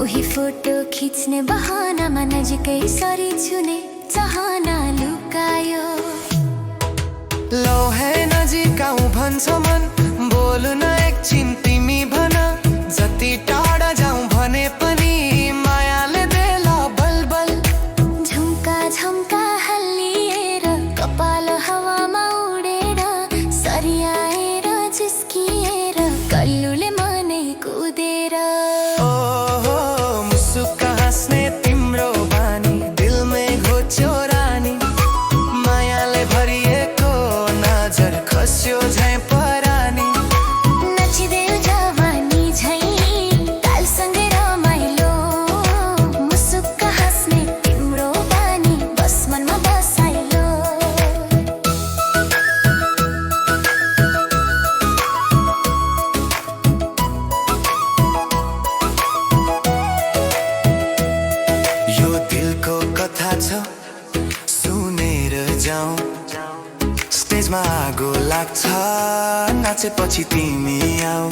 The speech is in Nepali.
कोही फोटो खिच्ने बहानामा नजिकै सरी छुने चाहना लुकायो। लौ है नजिक आऊ भन्छ मन, बोलु न एकछिन तिमी भन। जति टाढा जाउँ भने पनि मायाले देला बलबल। झुम्का झम्का हल्लिएर कपाल हावामा उडेर सरियाएर जिस्किएर कल्लुले मनै कुदेर। ओहो मुसुक्क हाँस्ने तिम्रो बानी दिलमै घोच्यो रानी। मायाले भरिएको नजर खस्यो झैँ परानी। नचिदेऊ जवानी झैँ तालसँगै रमाइलो। मुसुक्क हाँस्ने तिम्रो बानी बस मनमा बसाइलो। यो दिलको कथा छ सुनेर जाऊ। स्टेजमा आगो लाग्छ नाचेपछि तिमी आऊ।